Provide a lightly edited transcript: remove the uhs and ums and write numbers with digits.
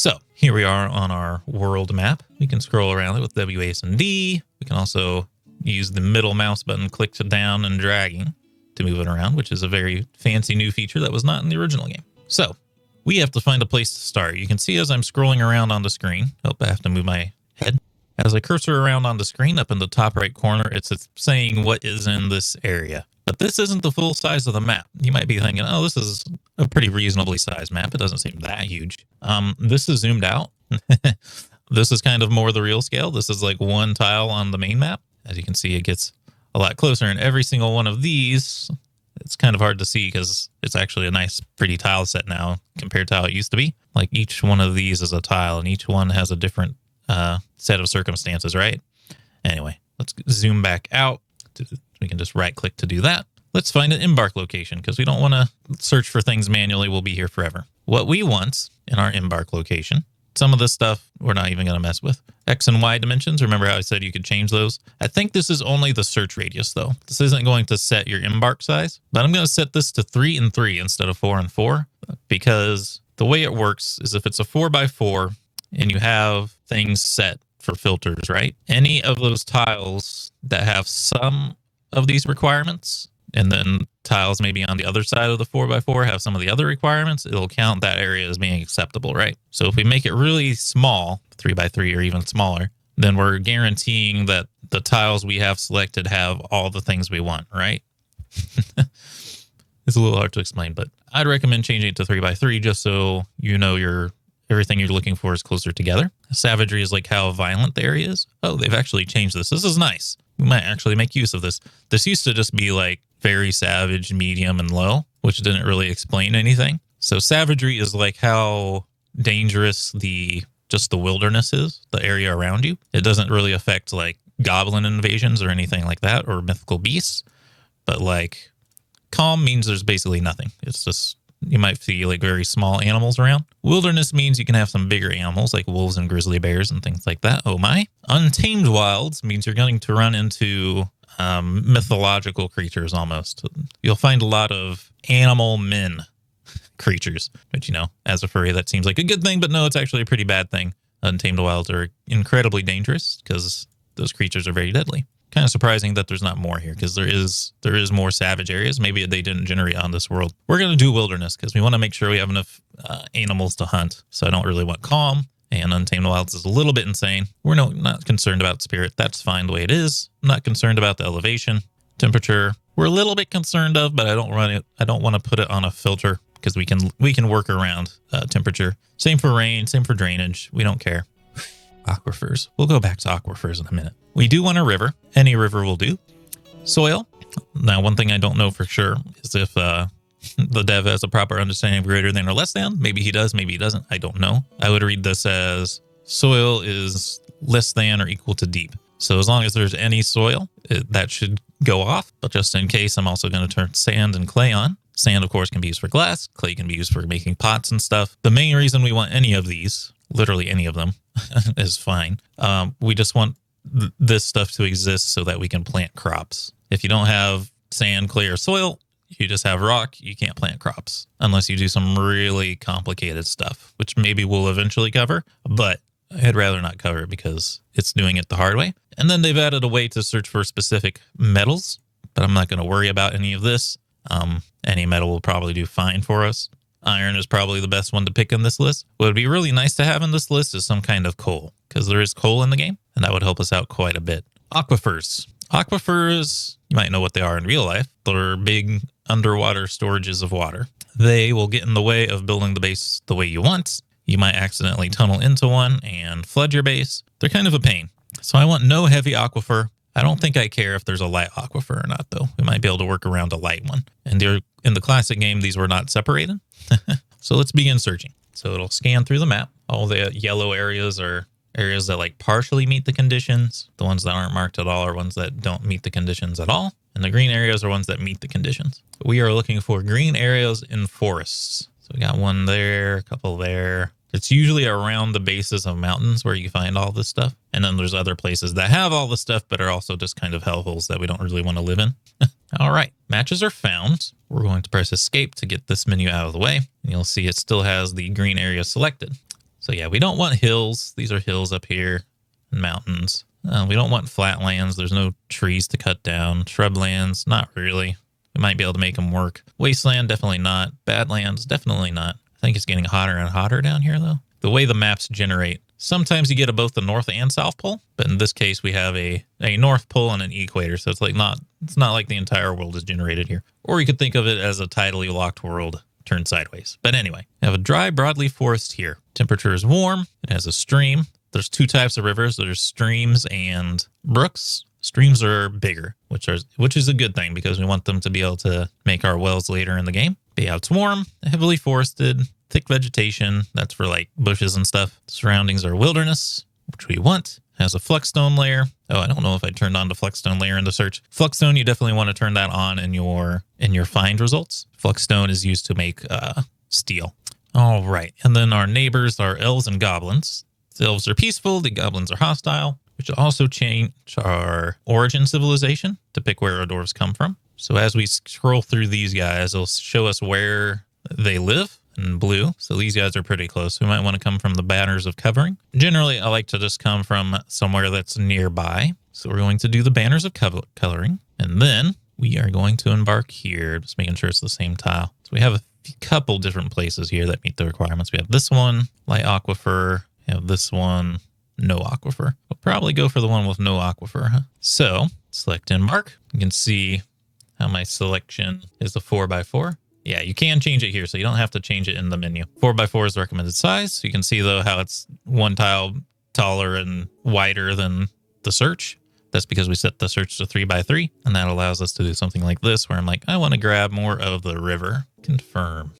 So here we are on our world map. We can scroll around it with W, A, and D. We can also use the middle mouse button, click to down and dragging to move it around, which is a very fancy new feature that was not in the original game. So we have to find a place to start. You can see as I'm scrolling around on the screen, I have to move my head. As I cursor around on the screen up in the top right corner, it's saying what is in this area. But this isn't the full size of the map. You might be thinking, oh, this is a pretty reasonably sized map. It doesn't seem that huge. This is zoomed out. This is kind of more the real scale. This is like one tile on the main map. As you can see, it gets a lot closer. And every single one of these, it's kind of hard to see because it's actually a nice, pretty tile set now compared to how it used to be. Like each one of these is a tile and each one has a different set of circumstances, right? Anyway, let's zoom back out. We can just right click to do that. Let's find an Embark location because we don't want to search for things manually. We'll be here forever. What we want in our Embark location, some of this stuff we're not even going to mess with. X and Y dimensions. Remember how I said you could change those? I think this is only the search radius though. This isn't going to set your Embark size, but I'm going to set this to 3 and 3 instead of 4 and 4 because the way it works is if it's a 4x4 and you have things set for filters, right? Any of those tiles that have some of these requirements, and then tiles maybe on the other side of the 4x4 have some of the other requirements, it'll count that area as being acceptable, right? So if we make it really small, 3x3 or even smaller, then we're guaranteeing that the tiles we have selected have all the things we want, right? It's a little hard to explain, but I'd recommend changing it to 3x3 just so you know everything you're looking for is closer together. Savagery is like how violent the area is. Oh, they've actually changed this. This is nice. We might actually make use of this. This used to just be like very savage, medium, and low, which didn't really explain anything. So savagery is like how dangerous just the wilderness is, the area around you. It doesn't really affect like goblin invasions or anything like that or mythical beasts. But like calm means there's basically nothing. It's just you might see like very small animals around. Wilderness means you can have some bigger animals like wolves and grizzly bears and things like that. Oh my. Untamed wilds means you're going to run into mythological creatures almost. You'll find a lot of animal men creatures, which, as a furry, that seems like a good thing, but no, it's actually a pretty bad thing. Untamed wilds are incredibly dangerous because those creatures are very deadly. Kind of surprising that there's not more here because there is more savage areas. Maybe they didn't generate on this world. We're going to do wilderness because we want to make sure we have enough animals to hunt. So I don't really want calm, and Untamed Wilds is a little bit insane. We're not concerned about spirit. That's fine the way it is. I'm not concerned about the elevation. Temperature, we're a little bit concerned of, but I don't want to put it on a filter because we can work around temperature. Same for rain, same for drainage. We don't care. Aquifers. We'll go back to aquifers in a minute. We do want a river. Any river will do. Soil. Now, one thing I don't know for sure is if the dev has a proper understanding of greater than or less than. Maybe he does, maybe he doesn't. I don't know. I would read this as soil is less than or equal to deep. So as long as there's any soil, that should go off. But just in case, I'm also going to turn sand and clay on. Sand, of course, can be used for glass. Clay can be used for making pots and stuff. The main reason we want any of these, literally any of them, is fine. We just want this stuff to exist so that we can plant crops. If you don't have sand, clay, or soil, you just have rock, you can't plant crops unless you do some really complicated stuff, which maybe we'll eventually cover, but I'd rather not cover it because it's doing it the hard way. And then they've added a way to search for specific metals, but I'm not going to worry about any of this. Any metal will probably do fine for us. Iron is probably the best one to pick in this list. What would be really nice to have in this list is some kind of coal, because there is coal in the game, and that would help us out quite a bit. Aquifers. Aquifers, you might know what they are in real life. They're big underwater storages of water. They will get in the way of building the base the way you want. You might accidentally tunnel into one and flood your base. They're kind of a pain. So I want no heavy aquifer. I don't think I care if there's a light aquifer or not, though. We might be able to work around a light one. And in the classic game, these were not separated. So let's begin searching. So it'll scan through the map. All the yellow areas are areas that like partially meet the conditions. The ones that aren't marked at all are ones that don't meet the conditions at all. And the green areas are ones that meet the conditions. We are looking for green areas in forests. So we got one there, a couple there. It's usually around the bases of mountains where you find all this stuff. And then there's other places that have all this stuff, but are also just kind of hellholes that we don't really want to live in. All right, matches are found. We're going to press escape to get this menu out of the way. And you'll see it still has the green area selected. So yeah, we don't want hills. These are hills up here and mountains. We don't want flatlands. There's no trees to cut down. Shrublands, not really. We might be able to make them work. Wasteland, definitely not. Badlands, definitely not. I think it's getting hotter and hotter down here, though. The way the maps generate, sometimes you get a both the North and South Pole, but in this case, we have a North Pole and an equator, so it's not like the entire world is generated here. Or you could think of it as a tidally locked world turned sideways. But anyway, we have a dry broadleaf forest here. Temperature is warm. It has a stream. There's two types of rivers. There's streams and brooks. Streams are bigger, which is a good thing because we want them to be able to make our wells later in the game. But yeah, it's warm, heavily forested, thick vegetation. That's for like bushes and stuff. Surroundings are wilderness, which we want. Has a flexstone layer. Oh, I don't know if I turned on the flexstone layer in the search. Flexstone, you definitely want to turn that on in your find results. Flexstone is used to make steel. All right, and then our neighbors are elves and goblins. The elves are peaceful, the goblins are hostile, which will also change our origin civilization to pick where our dwarves come from. So as we scroll through these guys, it'll show us where they live in blue. So these guys are pretty close. We might want to come from the banners of covering. Generally, I like to just come from somewhere that's nearby. So we're going to do the banners of coloring. And then we are going to embark here, just making sure it's the same tile. So we have a couple different places here that meet the requirements. We have this one, light aquifer. We have this one, no aquifer. I'll probably go for the one with no aquifer. Huh? So select Embark. You can see how my selection is a 4x4. Yeah, you can change it here, so you don't have to change it in the menu. 4x4 is the recommended size. So you can see, though, how it's one tile taller and wider than the search. That's because we set the search to 3x3, and that allows us to do something like this, where I'm like, I want to grab more of the river. Confirm.